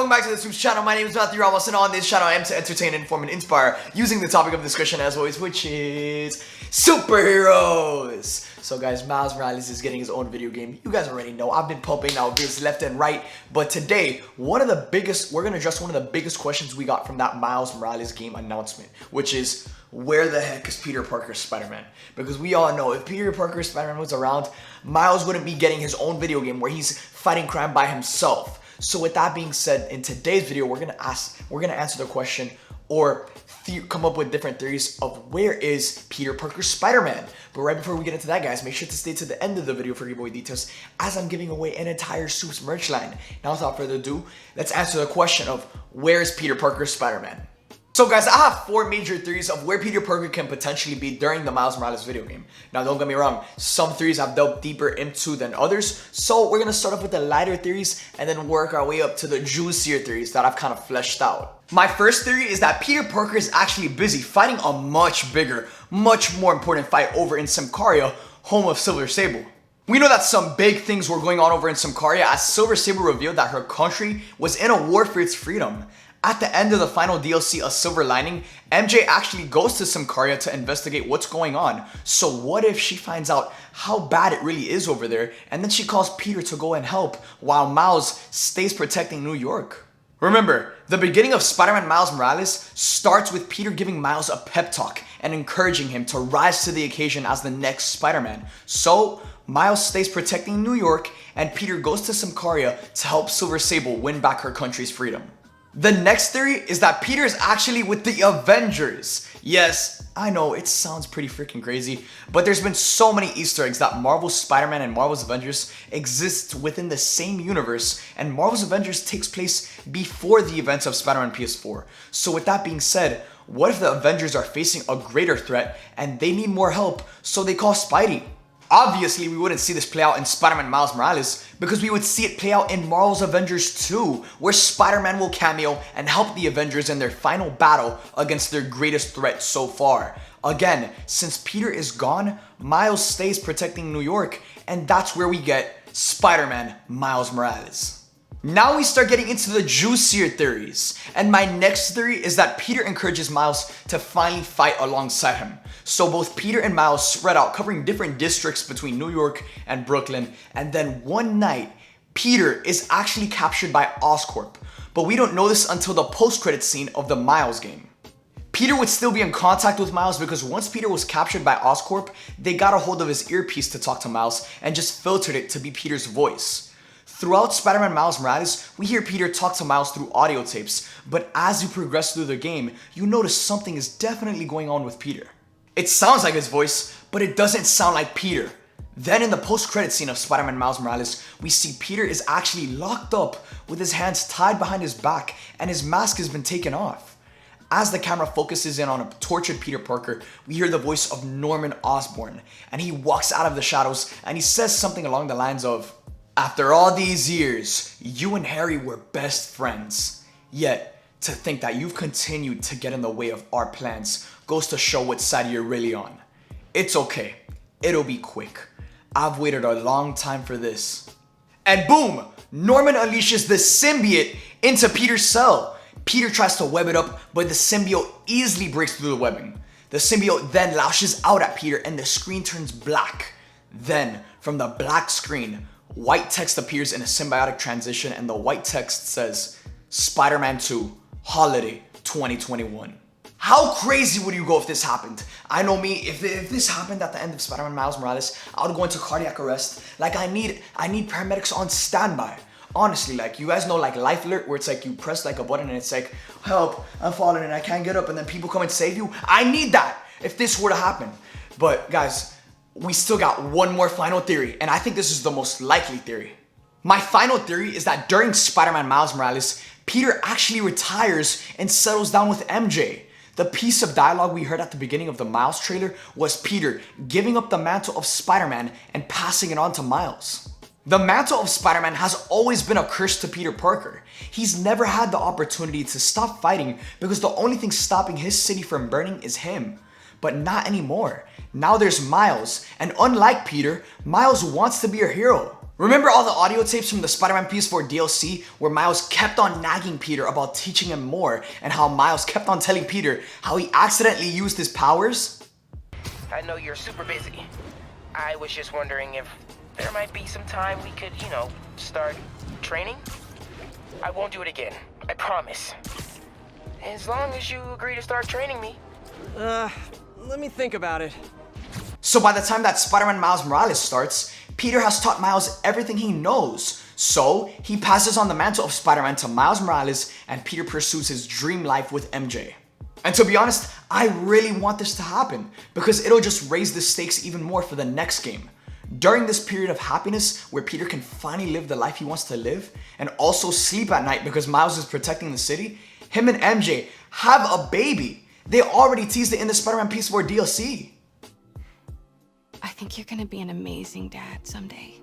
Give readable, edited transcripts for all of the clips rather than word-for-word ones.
welcome back to the SUPES channel. My name is Matthew Ramos, and on this channel I am to entertain, inform, and inspire using the topic of discussion as always, which is superheroes. So guys, Miles Morales is getting his own video game. You guys already know, I've been pumping out videos left and right, but today, we're gonna address one of the biggest questions we got from that Miles Morales game announcement, which is, where the heck is Peter Parker's Spider-Man? Because we all know if Peter Parker's Spider-Man was around, Miles wouldn't be getting his own video game where he's fighting crime by himself. So with that being said, in today's video, we're gonna answer the question or come up with different theories of where is Peter Parker's Spider-Man. But right before we get into that, guys, make sure to stay to the end of the video for giveaway details as I'm giving away an entire SUPES merch line. Now without further ado, let's answer the question of where is Peter Parker's Spider-Man? So guys, I have 4 major theories of where Peter Parker can potentially be during the Miles Morales video game. Now don't get me wrong, some theories I've delved deeper into than others, so we're gonna start off with the lighter theories and then work our way up to the juicier theories that I've kind of fleshed out. My first theory is that Peter Parker is actually busy fighting a much bigger, much more important fight over in Symkaria, home of Silver Sable. We know that some big things were going on over in Symkaria as Silver Sable revealed that her country was in a war for its freedom. At the end of the final DLC, A Silver Lining, MJ actually goes to Symkaria to investigate what's going on. So what if she finds out how bad it really is over there, and then she calls Peter to go and help while Miles stays protecting New York? Remember, the beginning of Spider-Man Miles Morales starts with Peter giving Miles a pep talk and encouraging him to rise to the occasion as the next Spider-Man. So Miles stays protecting New York, and Peter goes to Symkaria to help Silver Sable win back her country's freedom. The next theory is that Peter is actually with the Avengers. Yes, I know it sounds pretty freaking crazy, but there's been so many Easter eggs that Marvel's Spider-Man and Marvel's Avengers exist within the same universe, and Marvel's Avengers takes place before the events of Spider-Man PS4. So with that being said, what if the Avengers are facing a greater threat and they need more help, so they call Spidey? Obviously, we wouldn't see this play out in Spider-Man Miles Morales because we would see it play out in Marvel's Avengers 2, where Spider-Man will cameo and help the Avengers in their final battle against their greatest threat so far. Again, since Peter is gone, Miles stays protecting New York, and that's where we get Spider-Man Miles Morales. Now we start getting into the juicier theories, and my next theory is that Peter encourages Miles to finally fight alongside him. So both Peter and Miles spread out, covering different districts between New York and Brooklyn, and then one night, Peter is actually captured by Oscorp, but we don't know this until the post-credits scene of the Miles game. Peter would still be in contact with Miles because once Peter was captured by Oscorp, they got a hold of his earpiece to talk to Miles and just filtered it to be Peter's voice. Throughout Spider-Man Miles Morales, we hear Peter talk to Miles through audio tapes, but as you progress through the game, you notice something is definitely going on with Peter. It sounds like his voice, but it doesn't sound like Peter. Then in the post-credit scene of Spider-Man Miles Morales, we see Peter is actually locked up with his hands tied behind his back and his mask has been taken off. As the camera focuses in on a tortured Peter Parker, we hear the voice of Norman Osborn, and he walks out of the shadows and he says something along the lines of, "After all these years, you and Harry were best friends. Yet, to think that you've continued to get in the way of our plans goes to show what side you're really on. It's okay. It'll be quick. I've waited a long time for this." And boom! Norman unleashes the symbiote into Peter's cell. Peter tries to web it up, but the symbiote easily breaks through the webbing. The symbiote then lashes out at Peter and the screen turns black. Then, from the black screen, white text appears in a symbiotic transition, and the white text says, "Spider-Man 2, Holiday 2021. How crazy would you go if this happened? I know me, if this happened at the end of Spider-Man Miles Morales, I would go into cardiac arrest. Like I need paramedics on standby. Honestly, like you guys know like Life Alert, where it's like you press like a button and it's like, "Help, I'm falling and I can't get up," and then people come and save you. I need that if this were to happen. But guys, we still got one more final theory, and I think this is the most likely theory. My final theory is that during Spider-Man Miles Morales, Peter actually retires and settles down with MJ. The piece of dialogue we heard at the beginning of the Miles trailer was Peter giving up the mantle of Spider-Man and passing it on to Miles. The mantle of Spider-Man has always been a curse to Peter Parker. He's never had the opportunity to stop fighting because the only thing stopping his city from burning is him. But not anymore. Now there's Miles, and unlike Peter, Miles wants to be a hero. Remember all the audio tapes from the Spider-Man PS4 DLC where Miles kept on nagging Peter about teaching him more and how Miles kept on telling Peter how he accidentally used his powers? I know you're super busy. I was just wondering if there might be some time we could, start training. I won't do it again, I promise. As long as you agree to start training me. Let me think about it. So by the time that Spider-Man Miles Morales starts, Peter has taught Miles everything he knows. So he passes on the mantle of Spider-Man to Miles Morales and Peter pursues his dream life with MJ. And to be honest, I really want this to happen because it'll just raise the stakes even more for the next game. During this period of happiness where Peter can finally live the life he wants to live and also sleep at night because Miles is protecting the city, him and MJ have a baby. They already teased it in the Spider-Man PS4 DLC. I think you're gonna be an amazing dad someday.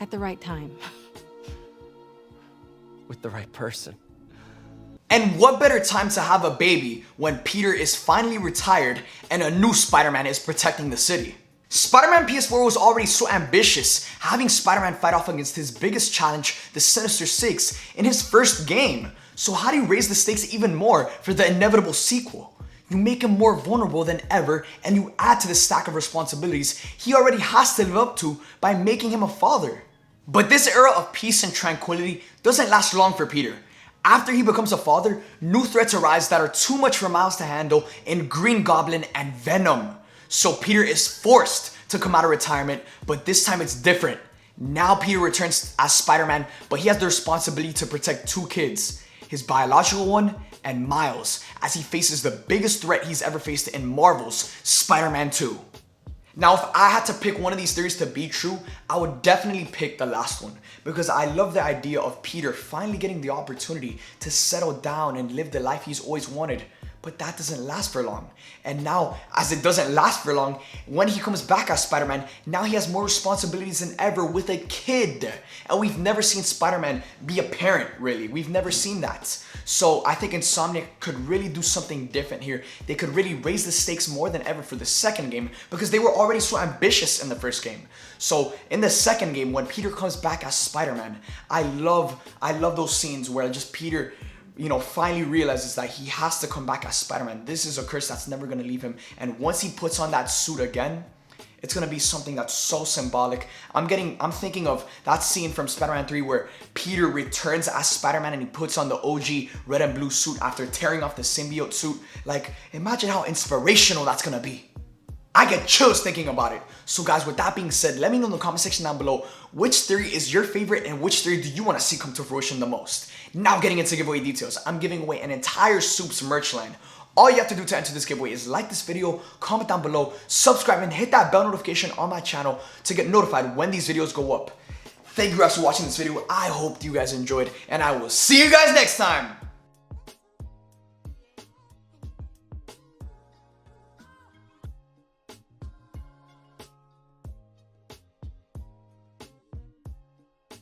At the right time. With the right person. And what better time to have a baby when Peter is finally retired and a new Spider-Man is protecting the city. Spider-Man PS4 was already so ambitious, having Spider-Man fight off against his biggest challenge, the Sinister Six, in his first game. So how do you raise the stakes even more for the inevitable sequel? You make him more vulnerable than ever and you add to the stack of responsibilities he already has to live up to by making him a father. But this era of peace and tranquility doesn't last long for Peter. After he becomes a father, new threats arise that are too much for Miles to handle in Green Goblin and Venom. So Peter is forced to come out of retirement, but this time it's different. Now Peter returns as Spider-Man, but he has the responsibility to protect two kids, his biological one and Miles, as he faces the biggest threat he's ever faced in Marvel's Spider-Man 2. Now, if I had to pick one of these theories to be true, I would definitely pick the last one because I love the idea of Peter finally getting the opportunity to settle down and live the life he's always wanted. But that doesn't last for long. And now, as it doesn't last for long, when he comes back as Spider-Man, now he has more responsibilities than ever with a kid. And we've never seen Spider-Man be a parent, really. We've never seen that. So I think Insomniac could really do something different here. They could really raise the stakes more than ever for the second game because they were already so ambitious in the first game. So in the second game, when Peter comes back as Spider-Man, I love those scenes where just Peter, finally realizes that he has to come back as Spider-Man. This is a curse that's never gonna leave him. And once he puts on that suit again, it's gonna be something that's so symbolic. I'm thinking of that scene from Spider-Man 3 where Peter returns as Spider-Man and he puts on the OG red and blue suit after tearing off the symbiote suit. Like, imagine how inspirational that's gonna be. I get chills thinking about it. So guys, with that being said, let me know in the comment section down below which theory is your favorite and which theory do you want to see come to fruition the most. Now getting into giveaway details, I'm giving away an entire SUPES merch line. All you have to do to enter this giveaway is like this video, comment down below, subscribe, and hit that bell notification on my channel to get notified when these videos go up. Thank you guys for watching this video. I hope you guys enjoyed, and I will see you guys next time.